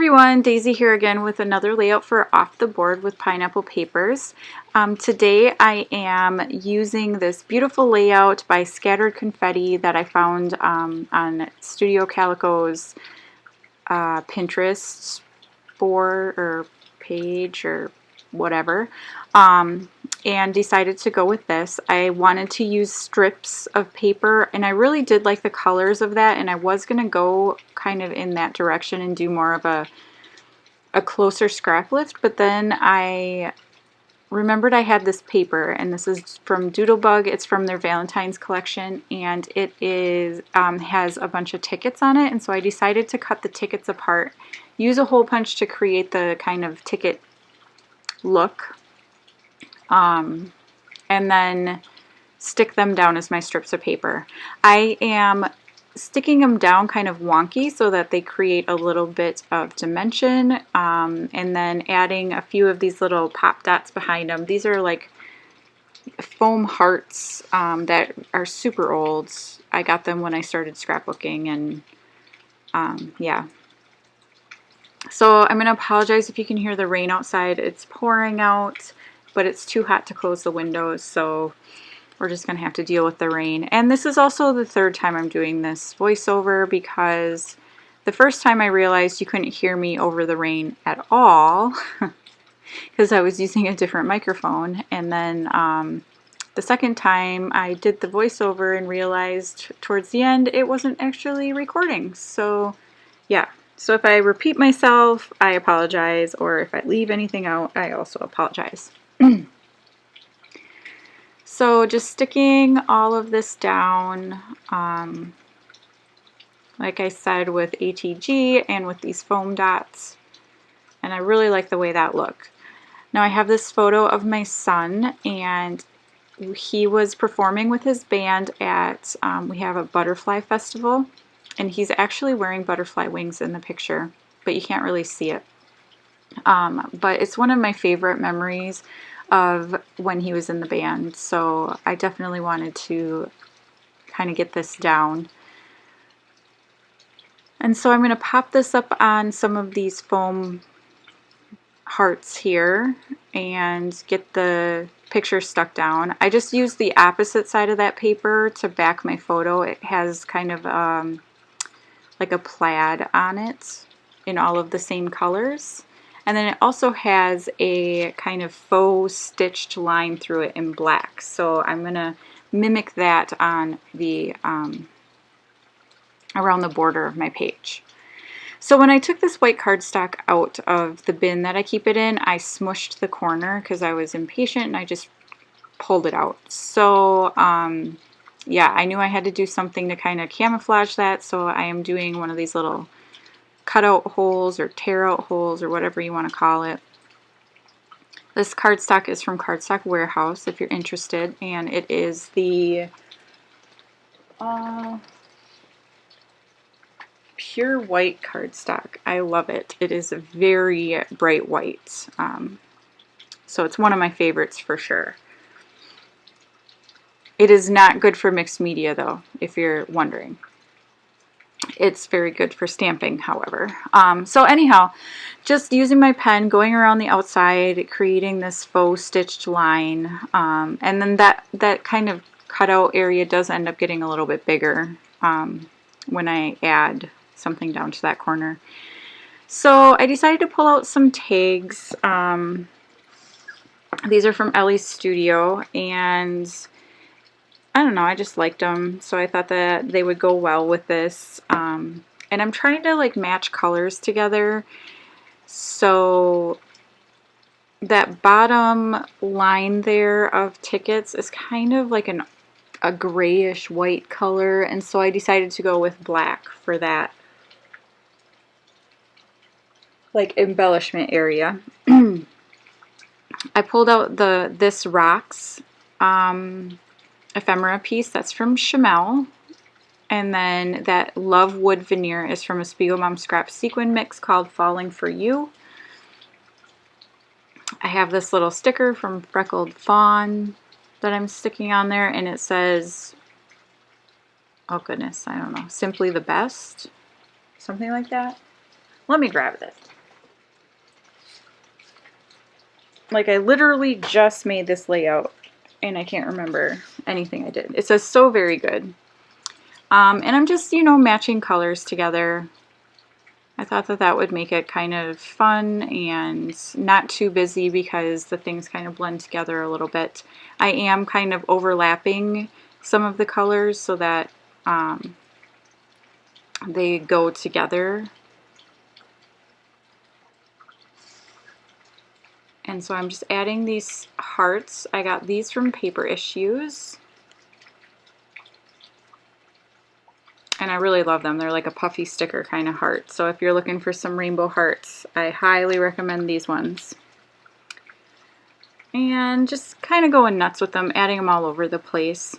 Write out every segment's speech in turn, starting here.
everyone, Daisy here again with another layout for Off the Board with Pineapple Papers. Today I am using this beautiful layout by Scattered Confetti that I found on Studio Calico's Pinterest board or page or whatever, and decided to go with this. I wanted to use strips of paper, and I really did like the colors of that, and I was going to go kind of in that direction and do more of a closer scrap lift, but then I remembered I had this paper, and this is from Doodlebug. It's from their Valentine's collection, and it is has a bunch of tickets on it, and so I decided to cut the tickets apart, use a hole punch to create the kind of ticket look, and then stick them down as my strips of paper. I am sticking them down kind of wonky so that they create a little bit of dimension, and then adding a few of these little pop dots behind them. These are like foam hearts that are super old. I got them when I started scrapbooking, and yeah. So I'm going to apologize if you can hear the rain outside. It's pouring out, but it's too hot to close the windows, so we're just going to have to deal with the rain. And this is also the third time I'm doing this voiceover, because the first time I realized you couldn't hear me over the rain at all because I was using a different microphone. And then the second time I did the voiceover and realized towards the end it wasn't actually recording. So yeah. So if I repeat myself, I apologize, or if I leave anything out, I also apologize. So just sticking all of this down, like I said, with ATG and with these foam dots, and I really like the way that looked. Now I have this photo of my son, and he was performing with his band at, we have a butterfly festival, and he's actually wearing butterfly wings in the picture, but you can't really see it. But it's one of my favorite memories of when he was in the band, so I definitely wanted to kind of get this down. And so I'm going to pop this up on some of these foam hearts here and get the picture stuck down. I just used the opposite side of that paper to back my photo. It has kind of like a plaid on it in all of the same colors. And then it also has a kind of faux stitched line through it in black. So I'm going to mimic that on the around the border of my page. So when I took this white cardstock out of the bin that I keep it in, I smushed the corner because I was impatient, and I just pulled it out. So yeah, I knew I had to do something to kind of camouflage that, so I am doing one of these little cutout holes or tear out holes or whatever you want to call it. This cardstock is from Cardstock Warehouse if you're interested, and it is the pure white cardstock. I love it. It is a very bright white, so it's one of my favorites for sure. It is not good for mixed media though, if you're wondering. It's very good for stamping, however. So anyhow, just using my pen, going around the outside, creating this faux stitched line, and then that kind of cutout area does end up getting a little bit bigger when I add something down to that corner. So I decided to pull out some tags. These are from Ellie's Studio, and I don't know, I just liked them, so I thought that they would go well with this. And I'm trying to like match colors together, so that bottom line there of tickets is kind of like a grayish white color, and so I decided to go with black for that like embellishment area. I pulled out this Rocks ephemera piece. That's from Chamel, and then that Love Wood veneer is from a Spiegelmom Scrap sequin mix called Falling for You. I have this little sticker from Freckled Fawn that I'm sticking on there, and it says, oh goodness, I don't know, Simply the Best, something like that. Let me grab this. Like, I literally just made this layout and I can't remember anything I did. It says so very good. And I'm just, you know, matching colors together. I thought that that would make it kind of fun and not too busy because the things kind of blend together a little bit. I am kind of overlapping some of the colors so that they go together. And so I'm just adding these hearts. I got these from Paper Issues. And I really love them. They're like a puffy sticker kind of heart. So if you're looking for some rainbow hearts, I highly recommend these ones. And just kind of going nuts with them, adding them all over the place.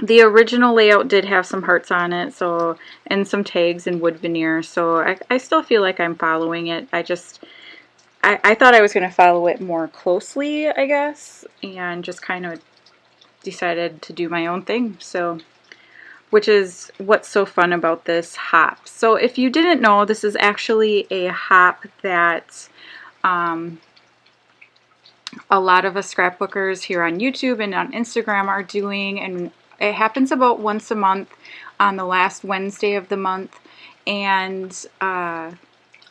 The original layout did have some hearts on it, so, and some tags and wood veneer, so I still feel like I'm following it. I thought I was going to follow it more closely, I guess, and just kind of decided to do my own thing. So, which is what's so fun about this hop. So if you didn't know, this is actually a hop that a lot of us scrapbookers here on YouTube and on Instagram are doing, and it happens about once a month on the last Wednesday of the month. And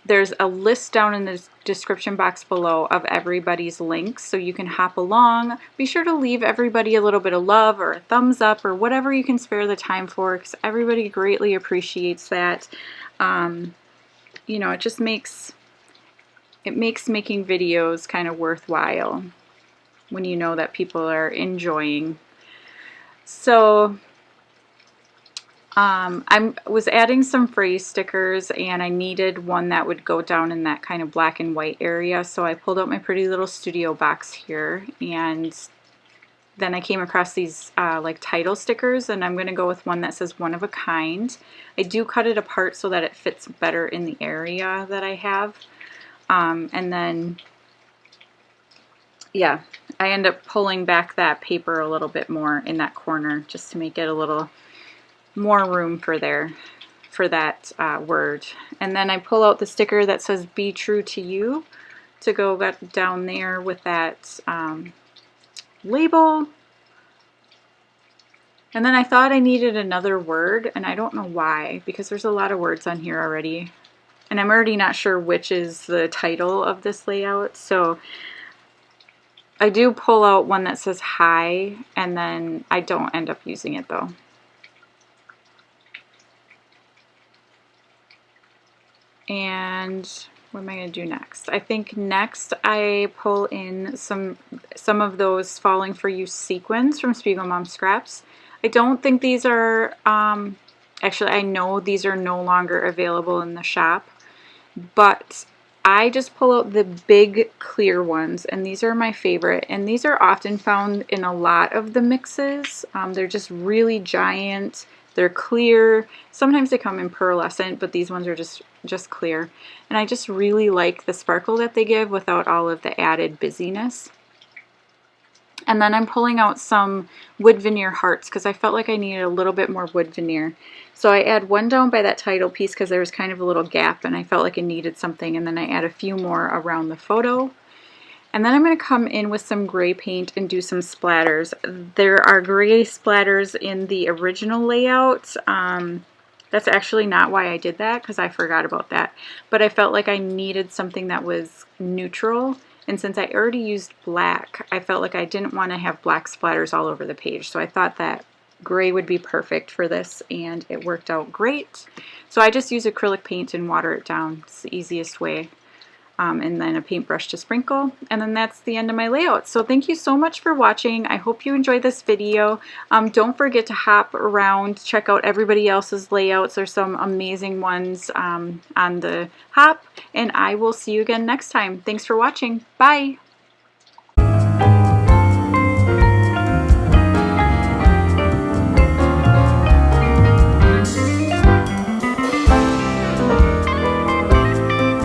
there's a list down in the description box below of everybody's links, so you can hop along. Be sure to leave everybody a little bit of love or a thumbs up or whatever you can spare the time for, because everybody greatly appreciates that. You know, it just makes making videos kind of worthwhile when you know that people are enjoying. So I was adding some phrase stickers, and I needed one that would go down in that kind of black and white area, so I pulled out my pretty little studio box here, and then I came across these like title stickers, and I'm going to go with one that says one of a kind. I do cut it apart so that it fits better in the area that I have. And then, yeah, I end up pulling back that paper a little bit more in that corner just to make it a little more room for that word. And then I pull out the sticker that says "Be True to You" to go down there with that label. And then I thought I needed another word, and I don't know why, because there's a lot of words on here already. And I'm already not sure which is the title of this layout, so I do pull out one that says "Hi," and then I don't end up using it though. And what am I going to do next? I think next I pull in some of those Falling For You sequins from Spiegel Mom Scraps. I don't think these are, actually I know these are no longer available in the shop, but I just pull out the big clear ones, and these are my favorite, and these are often found in a lot of the mixes. They're just really giant. They're clear. Sometimes they come in pearlescent, but these ones are just clear. And I just really like the sparkle that they give without all of the added busyness. And then I'm pulling out some wood veneer hearts because I felt like I needed a little bit more wood veneer. So I add one down by that title piece because there was kind of a little gap and I felt like it needed something, and then I add a few more around the photo. And then I'm going to come in with some gray paint and do some splatters. There are gray splatters in the original layout. That's actually not why I did that, because I forgot about that. But I felt like I needed something that was neutral. And since I already used black, I felt like I didn't want to have black splatters all over the page. So I thought that gray would be perfect for this, and it worked out great. So I just use acrylic paint and water it down. It's the easiest way. And then a paintbrush to sprinkle, and then that's the end of my layout. So thank you so much for watching. I hope you enjoyed this video. Don't forget to hop around, check out everybody else's layouts. There's some amazing ones on the hop, and I will see you again next time. Thanks for watching. Bye!